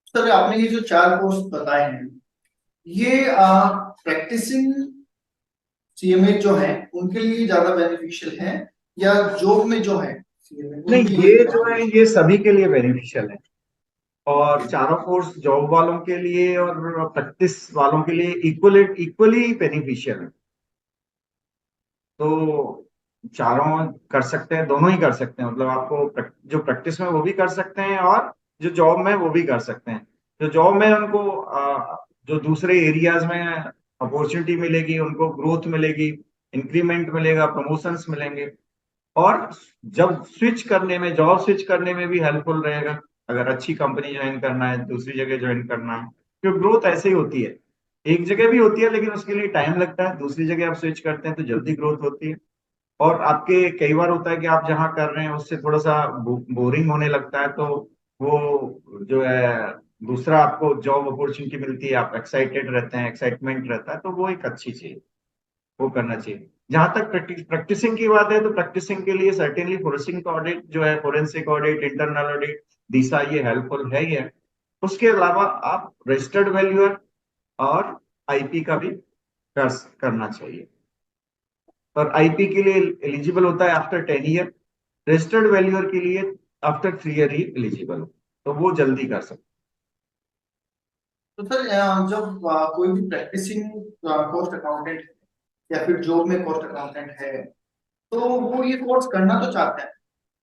सर आपने ये जो 4 कोर्स बताए हैं, ये प्रैक्टिसिंग CMA जो है उनके लिए ज्यादा बेनिफिशियल है, या जॉब में जो है CMA उनके नहीं, लिए ये जो है बेनिफिशियल? ये सभी के लिए बेनिफिशियल है। और 4 कोर्स जॉब वालों के लिए और प्रैक्टिस वालों के लिए इक्वली बेनिफिशियल है। तो चारों कर सकते हैं, दोनों ही कर सकते हैं, मतलब आपको जो प्रैक्टिस में वो भी कर सकते हैं, और जो जॉब में वो भी कर सकते हैं। जो जॉब में उनको जो दूसरे एरियाज में अपॉर्चुनिटी मिलेगी, उनको ग्रोथ मिलेगी, इंक्रीमेंट मिलेगा, प्रमोशंस मिलेंगे। और जब स्विच करने में, जॉब स्विच करने में भी हेल्पफुल रहेगा, अगर अच्छी कंपनी ज्वाइन करना है, दूसरी जगह ज्वाइन करना है। क्योंकि ग्रोथ ऐसे ही होती है, एक जगह भी होती है लेकिन उसके लिए टाइम लगता है, दूसरी जगह आप स्विच करते हैं तो जल्दी ग्रोथ होती है। और आपके कई बार होता है कि आप जहाँ कर रहे हैं उससे थोड़ा सा बोरिंग होने लगता है, तो वो जो है दूसरा आपको जॉब अपॉर्चुनिटी मिलती है, आप एक्साइटेड रहते हैं, एक्साइटमेंट रहता है, तो वो एक अच्छी चीज, वो करना चाहिए। जहां तक प्रैक्टिसिंग की बात है, तो प्रैक्टिसिंग के लिए सर्टेनली फोरेंसिक ऑडिट जो है, फोरेंसिक ऑडिट, इंटरनल ऑडिट, दिशा, ये हेल्पफुल है ही है। उसके अलावा आप रजिस्टर्ड वैल्यूअर और IP का भी करना चाहिए। और IP के लिए एलिजिबल होता है आफ्टर 10 ईयर, रजिस्टर्ड वैल्यूअर के लिए आफ्टर 3 ईयर ही एलिजिबल हो, तो वो जल्दी कर सकते तो सर जब कोई भी प्रैक्टिसिंग कॉस्ट अकाउंटेंट या फिर जॉब में कॉस्ट अकाउंटेंट है, तो वो ये कोर्स करना तो चाहते हैं,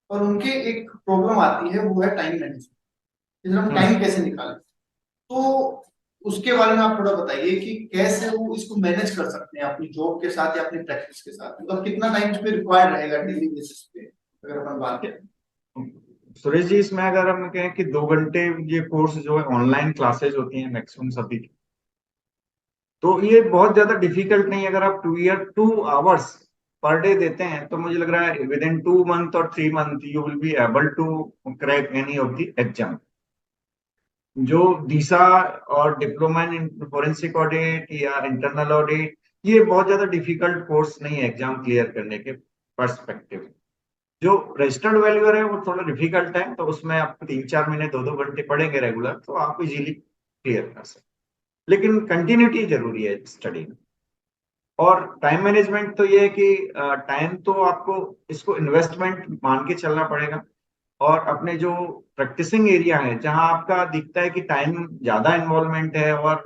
और उनके एक प्रॉब्लम आती है, वो है टाइम मैनेजमेंट। इधर हम हैं। टाइम कैसे निकालें, तो उसके बारे में आप थोड़ा बताइए कि कैसे वो इसको मैनेज कर सकते हैं अपनी जॉब के साथ या अपनी प्रैक्टिस के साथ, मतलब कितना टाइम इसमें रिक्वायर्ड रहेगा डेली बेसिस पे, अगर अपन बात करें। सुरेश जी, इसमें अगर हम कहें कि 2 घंटे ये कोर्स जो है ऑनलाइन क्लासेज होती हैं मैक्सिमम सभी की, तो ये बहुत ज्यादा डिफिकल्ट नहीं है। अगर आप 2 आवर्स पर डे देते हैं तो मुझे लग रहा है विद इन 2 मंथ और 3 month you will be able to crack any of the exam. जो दिशा और डिप्लोमा इन फोरेंसिक ऑडिट या इंटरनल ऑडिट, ये बहुत ज्यादा डिफिकल्ट कोर्स नहीं है एग्जाम क्लियर करने के पर्सपेक्टिव। जो रजिस्टर्ड वैल्यूअर है वो थोड़ा डिफिकल्ट है, तो उसमें आप 3-4 महीने 2-2 घंटे पढ़ेंगे रेगुलर तो आप इजीली क्लियर कर सकते हैं। लेकिन कंटिन्यूटी जरूरी है स्टडी में। और टाइम मैनेजमेंट तो ये है कि टाइम तो आपको इसको इन्वेस्टमेंट मान के चलना पड़ेगा। और अपने जो प्रैक्टिसिंग एरिया है, जहां आपका दिखता है कि टाइम ज्यादा इन्वॉल्वमेंट है और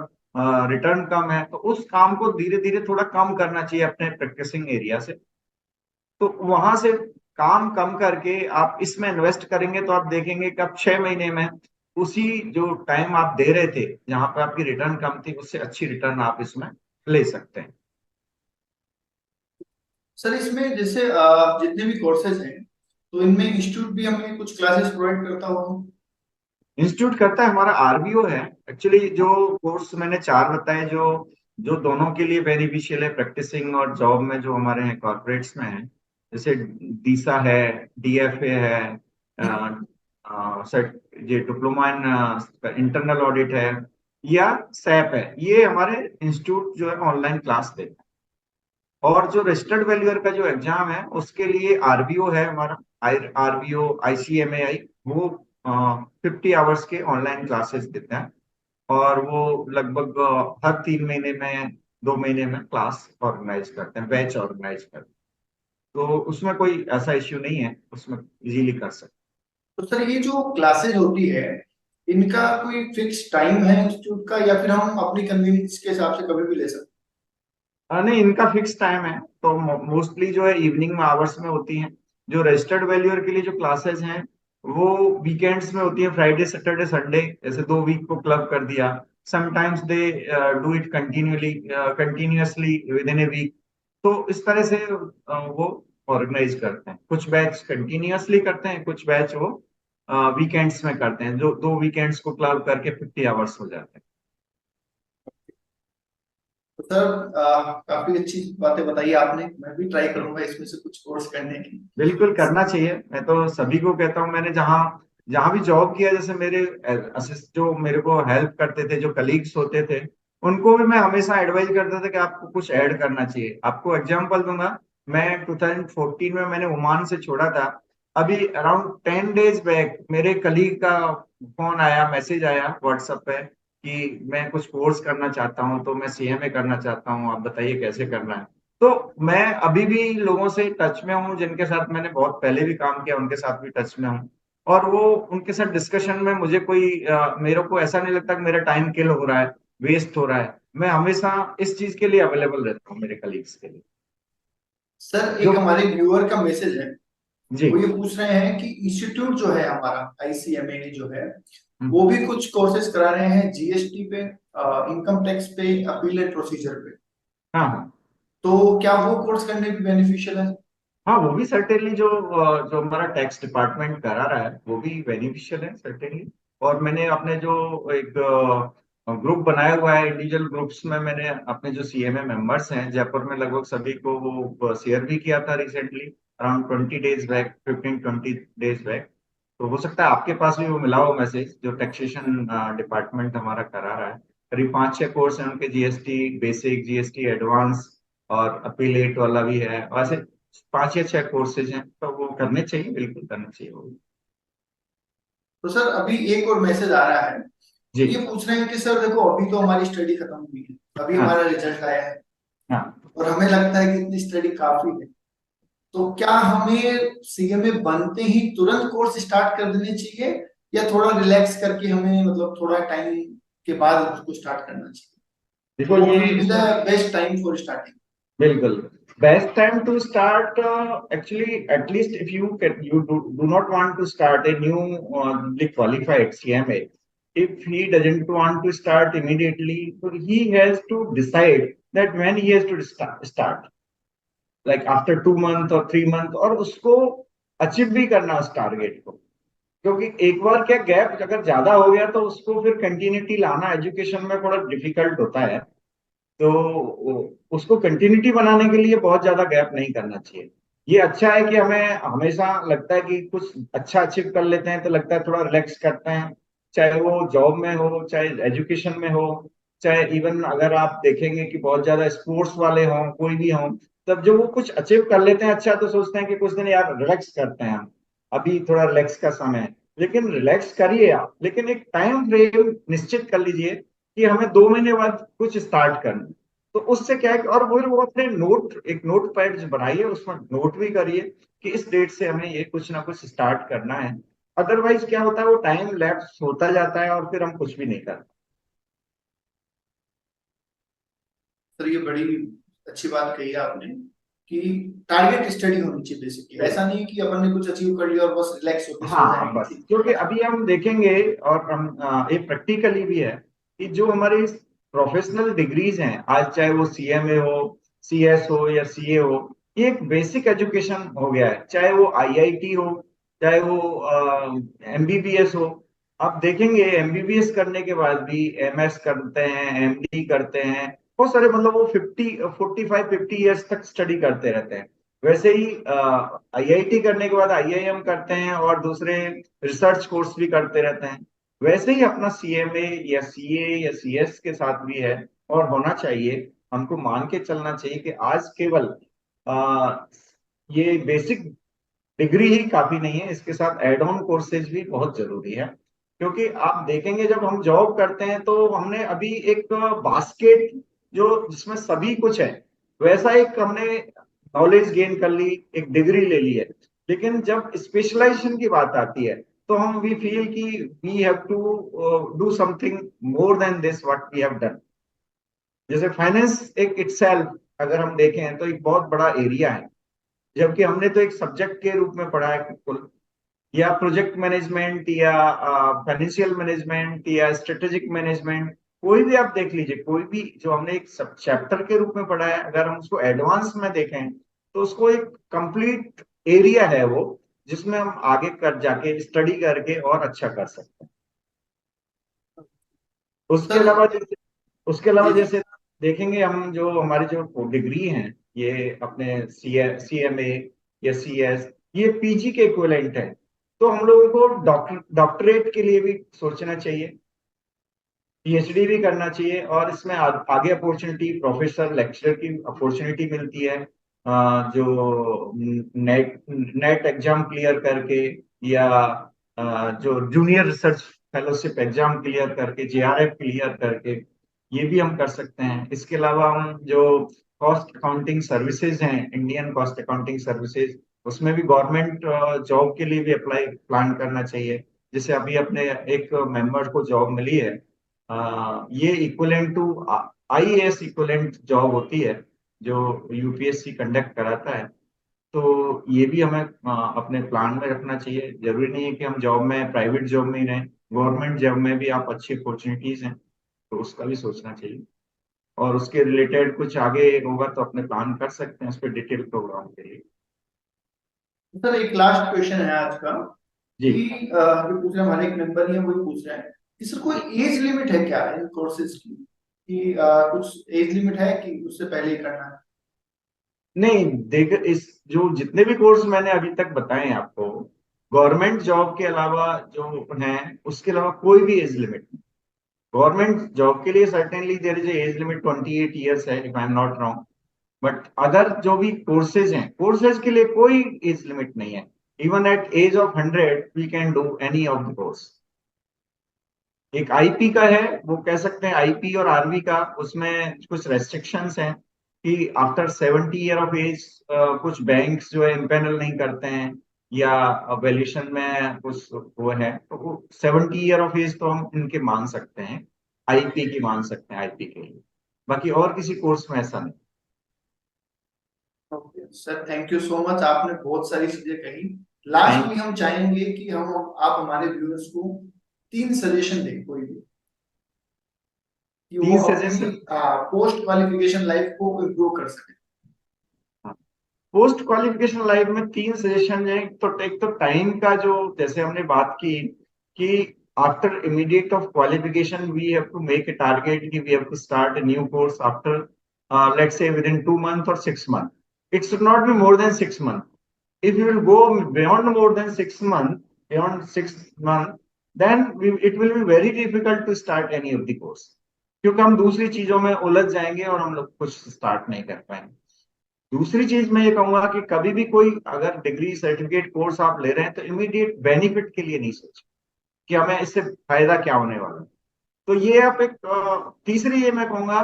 रिटर्न कम है, तो उस काम को धीरे धीरे थोड़ा कम करना चाहिए अपने प्रैक्टिसिंग एरिया से। तो वहां से काम कम करके आप इसमें इन्वेस्ट करेंगे तो आप देखेंगे कि आप 6 महीने में उसी जो टाइम आप दे रहे थे, जहां पर आपकी रिटर्न कम थी, उससे अच्छी रिटर्न आप इसमें ले सकते हैं। सर इसमें जैसे जितने भी कोर्सेज हैं, तो इनमें इंस्टीट्यूट भी हमें कुछ क्लासेस प्रोवाइड करता होगा? इंस्टीट्यूट करता है, हमारा आरबीओ है। एक्चुअली जो कोर्स मैंने चार बताए, जो जो दोनों के लिए बेनिफिशियल है, प्रैक्टिसिंग और जॉब में, जो हमारे हैं कॉर्पोरेट्स में है, जैसे डीसा है, डीएफए है, सर ये डिप्लोमा इन इंटरनल ऑडिट है, या सैप है, ये हमारे इंस्टीट्यूट जो है ऑनलाइन क्लास देते हैं। और जो रजिस्टर्ड वैल्यूअर का जो एग्जाम है उसके लिए आरबीओ है हमारा, आरबीओ आईसीएमएआई, वो 50 आवर्स के ऑनलाइन क्लासेस देते हैं। और वो लगभग हर 3 महीने में, 2 महीने में क्लास ऑर्गेनाइज करते हैं, बैच ऑर्गेनाइज करते हैं। तो उसमें कोई ऐसा इश्यू नहीं है, उसमें इजीली कर सकते तो सर ये जो क्लासेज होती है, इनका कोई फिक्स टाइम है इंस्टीट्यूट का, या फिर हम अपनी कन्वीनियंस के हिसाब से कभी भी ले सकते हैं। नहीं, इनका फिक्स टाइम है, तो मोस्टली जो है इवनिंग आवर्स में होती हैं। जो रजिस्टर्ड वैल्यूअर के लिए जो क्लासेस हैं वो वीकेंड्स में होती है, फ्राइडे सैटरडे संडे, जैसे 2 वीक को क्लब कर दिया। Sometimes they do it continuously within a week. तो इस तरह से वो ऑर्गेनाइज करते हैं। कुछ बैच कंटिन्यूअसली करते हैं, कुछ बैच वो वीकेंड्स में करते हैं, जो 2 वीकेंड्स को क्लब करके 50 आवर्स हो जाते हैं। हैं? तो सर काफी अच्छी बातें बताई आपने, मैं भी ट्राई करूंगा इसमें से कुछ कोर्स करने की। बिल्कुल करना चाहिए, मैं तो सभी को कहता हूँ। मैंने जहाँ जहाँ भी जॉब किया, जैसे मेरे असिस्ट जो मेरे को हेल्प करते थे, जो कलीग्स होते थे, उनको भी मैं हमेशा एडवाइज करता था कि आपको कुछ ऐड करना चाहिए। आपको एग्जांपल दूंगा, मैं 2014 में मैंने ओमान से छोड़ा था। अभी अराउंड 10 डेज बैक मेरे कलीग का फोन आया, मैसेज आया व्हाट्सएप पे कि मैं कुछ कोर्स करना चाहता हूँ, तो मैं सीएमए करना चाहता हूँ, आप बताइए कैसे करना है। तो मैं अभी भी लोगों से टच में हूँ, जिनके साथ मैंने बहुत पहले भी काम किया, उनके साथ भी टच में हूँ। और वो उनके साथ डिस्कशन में मुझे कोई मेरे को ऐसा नहीं लगता कि मेरा टाइम किल हो रहा है, वेस्ट हो रहा है। मैं हमेशा इस चीज के लिए अवेलेबल रहता हूँ, मेरे कलीग्स के लिए। सर जो एक हमारे व्यूअर का मैसेज है, जी। वो ये पूछ रहे हैं कि इंस्टीट्यूट जो है हमारा आईसीएमए जो है, हम्म, वो भी कुछ कोर्सेज करा रहे हैं जीएसटी पे, इनकम टैक्स पे, अपीलेट प्रोसीजर पे। हाँ हाँ। तो क्या वो कोर्स करने भी बेनिफिशियल है? हाँ, वो भी सर्टेनली, जो हमारा टैक्स डिपार्टमेंट करा रहा है वो भी बेनिफिशियल है सर्टेनली। और मैंने अपने जो एक ग्रुप बनाया हुआ है, इंडिविजुअल ग्रुप्स में मैंने अपने जो सीएमए मेंबर्स हैं जयपुर में, लगभग सभी को वो शेयर भी किया था recently, around 20 days back, 15-20 days back. तो हो सकता है आपके पास भी वो मिला हो मैसेज, जो टैक्सेशन डिपार्टमेंट हमारा करा रहा है। करीब 5-6 कोर्स हैं उनके, जीएसटी बेसिक, जीएसटी एडवांस, और अपीलेट वाला भी है। वैसे 5 या 6 कोर्सेज हैं, तो वो करने चाहिए, बिल्कुल करने चाहिए वो। तो सर अभी एक और मैसेज आ रहा है, जी। ये पूछ रहे हैं कि सर देखो अभी तो हमारी स्टडी खत्म हुई है, अभी हाँ हमारा रिजल्ट आया है, हाँ। और हमें लगता है कि इतनी स्टडी काफी है। तो क्या हमें सीएमए बनते ही तुरंत कोर्स स्टार्ट कर देने चाहिए, या थोड़ा रिलैक्स करके हमें मतलब थोड़ा टाइम के बाद उसको स्टार्ट करना चाहिए? देखो तो ये what will be the best time for starting? बिल्कुल best time to start, actually at least if you do not want to start a new qualified CMA, if he doesn't want to start immediately, so he has to decide that when he has to start, like after 2 month or 3 month, और उसको achieve भी करना उस target को। क्योंकि एक बार क्या gap अगर ज्यादा हो गया तो उसको फिर कंटिन्यूटी लाना एजुकेशन में थोड़ा डिफिकल्ट होता है। तो उसको कंटिन्यूटी बनाने के लिए बहुत ज्यादा गैप नहीं करना चाहिए। ये अच्छा है कि हमें हमेशा लगता है कि कुछ अच्छा अचीव कर लेते हैं तो लगता है थोड़ा रिलैक्स करते हैं, चाहे वो जॉब में हो, चाहे एजुकेशन में हो, चाहे इवन अगर आप देखेंगे कि बहुत ज्यादा स्पोर्ट्स वाले हों, कोई भी हों, तब जब वो कुछ अचीव कर लेते हैं अच्छा, तो सोचते हैं कि कुछ दिन यार रिलैक्स करते हैं हम, अभी थोड़ा रिलैक्स का समय है। लेकिन रिलैक्स करिए आप, लेकिन एक टाइम फ्रेम निश्चित कर लीजिए कि हमें 2 महीने बाद कुछ स्टार्ट करना है। तो उससे क्या है और वो अपने नोट, एक नोट पैड बनाइए, उसमें नोट भी करिए कि इस डेट से हमें ये कुछ ना कुछ स्टार्ट करना है। अदरवाइज क्या होता है, वो टाइम लैप्स होता जाता है और फिर हम कुछ भी नहीं कर। सर ये बड़ी अच्छी बात कही है आपने कि टारगेट स्टडी होनी चाहिए बेसिकली, ऐसा नहीं कि अपन ने कुछ अचीव कर लिया और बस रिलैक्स होके सो हाँ बस, जाएंगे। क्योंकि अभी हम देखेंगे, और हम ये प्रैक्टिकली भी है, कि जो हमारी प्रोफेशनल डिग्रीज हैं आज, चाहे वो सीएमए हो, सीएस हो या सीए हो, ये एक बेसिक एजुकेशन हो गया है, चाहे वो आईआईटी हो, चाहे वो एमबीबीएस हो। आप देखेंगे एमबीबीएस करने के बाद भी एमएस करते हैं, एमडी करते हैं, बहुत सारे, मतलब वो 45-50 ईयर्स तक स्टडी करते रहते हैं। वैसे ही आईआईटी करने के बाद आईआईएम करते हैं और दूसरे रिसर्च कोर्स भी करते रहते हैं। वैसे ही अपना सीएमए या सीए या सीएस के साथ भी है, और होना चाहिए। हमको मान के चलना चाहिए कि आज केवल आ, ये बेसिक डिग्री ही काफी नहीं है, इसके साथ एड ऑन कोर्सेज भी बहुत जरूरी है। क्योंकि आप देखेंगे जब हम जॉब करते हैं तो हमने अभी एक बास्केट जो जिसमें सभी कुछ है, वैसा एक हमने नॉलेज गेन कर ली, एक डिग्री ले ली है। लेकिन जब स्पेशलाइजेशन की बात आती है तो हम वी फील कि we have to do something more than this what we have done. जैसे फाइनेंस एक इटसेल्फ अगर हम देखें तो एक बहुत बड़ा एरिया है, जबकि हमने तो एक सब्जेक्ट के रूप में पढ़ा है कुल, या प्रोजेक्ट मैनेजमेंट या फाइनेंशियल मैनेजमेंट या स्ट्रेटेजिक मैनेजमेंट, कोई भी आप देख लीजिए, कोई भी जो हमने एक सब चैप्टर के रूप में पढ़ा है, अगर हम उसको एडवांस में देखें तो उसको एक कंप्लीट एरिया है वो, जिसमें हम आगे कर जाके स्टडी करके और अच्छा कर सकते हैं। उसके सर। अलावा जैसे उसके अलावा जी जी। जैसे देखेंगे हम, जो हमारी जो डिग्री हैं, ये अपने सीएमए या सीएस, ये पीजी के इक्विवेलेंट है। तो हम लोगों को डॉक्टरेट के लिए भी सोचना चाहिए, पीएचडी भी करना चाहिए, और इसमें आगे अपॉर्चुनिटी, प्रोफेसर लेक्चरर की अपॉर्चुनिटी मिलती है। जो नेट नेट एग्जाम क्लियर करके, या जो junior research fellowship exam clear करके, जेआरएफ क्लियर करके, ये भी हम कर सकते हैं। इसके अलावा हम जो कॉस्ट अकाउंटिंग सर्विसेज हैं, इंडियन कॉस्ट अकाउंटिंग सर्विसेज, उसमें भी गवर्नमेंट जॉब के लिए भी अप्लाई प्लान करना चाहिए। जैसे अभी अपने एक मेंबर को जॉब मिली है, ये equivalent to IAS equivalent job होती है, जो यूपीएससी कंडक्ट कराता है। तो ये भी हमें अपने प्लान में रखना चाहिए। जरूरी नहीं है कि हम जॉब में, प्राइवेट जॉब में ही रहें, गवर्नमेंट जॉब में भी आप अच्छी अपॉर्चुनिटीज हैं, तो उसका भी सोचना चाहिए। और उसके रिलेटेड कुछ आगे होगा तो अपने प्लान कर सकते हैं उस पर, डिटेल प्रोग्राम के लिए। सर, एक लास्ट क्वेश्चन है आज का जी। कि जो पूछ रहे हैं, हमारे एक मेंबर ही है, वही पूछ रहे हैं कि सर कोई एज लिमिट है क्या इन कोर्सेज की, कि कुछ एज लिमिट है कि उससे पहले ही करना है? नहीं, देख, इस जो जितने भी कोर्स मैंने अभी तक बताए हैं आपको, गवर्नमेंट जॉब के अलावा जो हैं, उसके अलावा कोई भी एज लिमिट नहीं। गवर्नमेंट जॉब के लिए certainly there is age limit 28 years है, if I am not wrong. But other जो भी कोर्सेज हैं, कोर्सेज के लिए कोई एज लिमिट नहीं है। Even at age of 100 we can do any of the course. एक आईपी का है, वो कह सकते हैं, आईपी और आरवी का, उसमें कुछ रेस्ट्रिक्शंस हैं कि आफ्टर 70 ईयर ऑफ एज कुछ बैंक्स जो है इम्पेनल नहीं करते हैं, या वैल्यूएशन में कुछ वो है, तो वो 70 ईयर ऑफ एज तो हम इनके मान सकते हैं, आईपी की मान सकते हैं आईपी के लिए। बाकी और किसी कोर्स में ऐसा नहीं। Okay sir, thank you so much, आपने बहुत सारी चीजें कही। लास्ट थैंक में हम चाहेंगे कि हम आप हमारे व्यूअर्स को 3 सजेशन दें कोई भी, कि वो तीन अपनी सजेशन पोस्ट क्वालिफिकेशन लाइफ को इम्प्रूव कर सके। पोस्ट क्वालिफिकेशन लाइफ में 3 सजेशन है। एक तो टाइम का, जो जैसे हमने बात की कि after immediate of qualification we have to make a target कि we have to start a new course after let's say within 2 month और 6 month. It should not be more than 6 month. if you will go beyond more than 6 months, beyond 6 months, then it will be very difficult to start any of the course, क्योंकि हम दूसरी चीजों में उलझ जाएंगे और हम लोग कुछ स्टार्ट नहीं कर पाएंगे। दूसरी चीज मैं ये कहूंगा कि कभी भी कोई अगर डिग्री सर्टिफिकेट कोर्स आप ले रहे हैं तो इमीडिएट बेनिफिट के लिए नहीं सोचें कि हमें इससे फायदा क्या होने वाला है। तो ये आप एक तीसरी ये मैं कहूंगा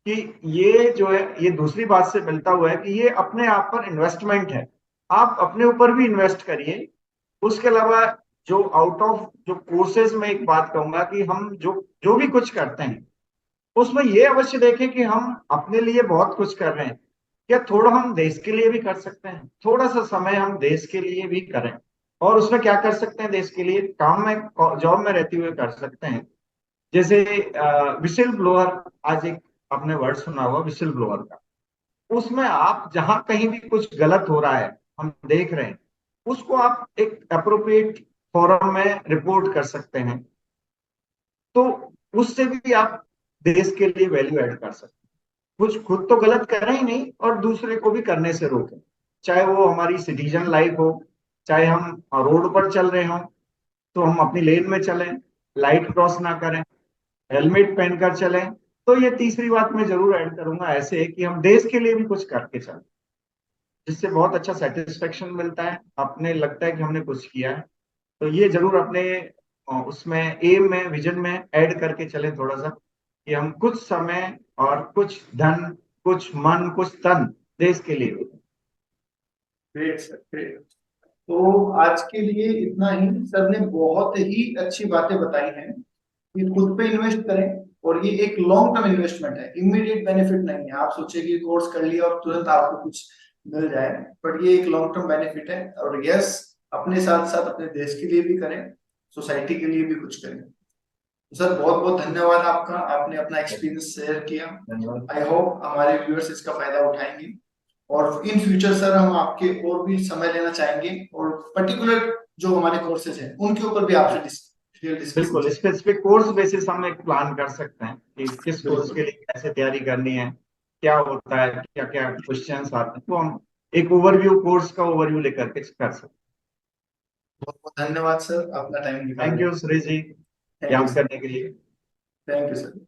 कि ये जो है, ये दूसरी बात से मिलता हुआ है कि ये अपने आप पर इन्वेस्टमेंट है। आप अपने ऊपर भी इन्वेस्ट करिए। उसके अलावा जो आउट ऑफ जो कोर्सेज में एक बात कहूंगा कि हम जो जो भी कुछ करते हैं, उसमें ये अवश्य देखें कि हम अपने लिए बहुत कुछ कर रहे हैं, क्या थोड़ा हम देश के लिए भी कर सकते हैं, थोड़ा सा समय हम देश के लिए भी करें। और उसमें क्या कर सकते हैं, देश के लिए काम में, जॉब में रहते हुए कर सकते हैं। जैसे विसिल ब्लोअर, आज एक आपने वर्ड सुना होगा विसिल ब्लोअर का। उसमें आप जहां कहीं भी कुछ गलत हो रहा है, हम देख रहे हैं, उसको आप एक अप्रोप्रिएट फोरम में रिपोर्ट कर सकते हैं। तो उससे भी आप देश के लिए वैल्यू ऐड कर सकते हैं। कुछ खुद तो गलत करें ही नहीं और दूसरे को भी करने से रोकें। चाहे वो हमारी सिटीजन लाइफ हो, चाहे हम रोड पर चल रहे हों तो हम अपनी लेन में चलें, लाइट क्रॉस ना करें, हेलमेट पहनकर चलें। तो ये तीसरी बात मैं जरूर ऐड करूंगा ऐसे कि हम देश के लिए भी कुछ करके चलें, जिससे बहुत अच्छा सेटिस्फेक्शन मिलता है, अपने लगता है कि हमने कुछ किया है। तो ये जरूर अपने उसमें एम में, विजन में ऐड करके चलें थोड़ा सा, कि हम कुछ समय और कुछ धन, कुछ मन, कुछ तन देश के लिए दें। Great sir, great. तो आज के लिए इतना ही। सर ने बहुत ही अच्छी बातें बताई हैं कि खुद पे इन्वेस्ट करें, और ये एक लॉन्ग टर्म इन्वेस्टमेंट है, इमीडिएट बेनिफिट नहीं है। आप सोचिए कि कोर्स कर लिया और तुरंत आपको कुछ मिल जाए, बट ये एक लॉन्ग टर्म बेनिफिट है। और यस, अपने साथ साथ अपने देश के लिए भी करें, सोसाइटी के लिए भी कुछ करें। तो सर बहुत बहुत धन्यवाद आपका, आपने अपना एक्सपीरियंस शेयर किया। धन्यवाद। आई होप हमारे व्यूअर्स इसका फायदा उठाएंगे, और इन फ्यूचर सर हम आपके और भी समय लेना चाहेंगे, और पर्टिकुलर जो हमारे कोर्सेज हैं उनके ऊपर भी आपसे डिटेल डिस्कशन बिल्कुल, चाहिए। स्पेसिफिक कोर्स बेसिस हम एक प्लान कर सकते हैं कि किस कोर्स के बिल्कुल। लिए कैसे तैयारी करनी है, क्या होता है, क्या क्या क्वेश्चंस आते हैं, तो हम एक ओवरव्यू, कोर्स का ओवरव्यू लेकर के कर सकते बहुत बहुत धन्यवाद सर, अपना टाइम हैं। थैंक निकालने। You Suresh ji, thank you याद सर। करने के लिए। Thank you sir.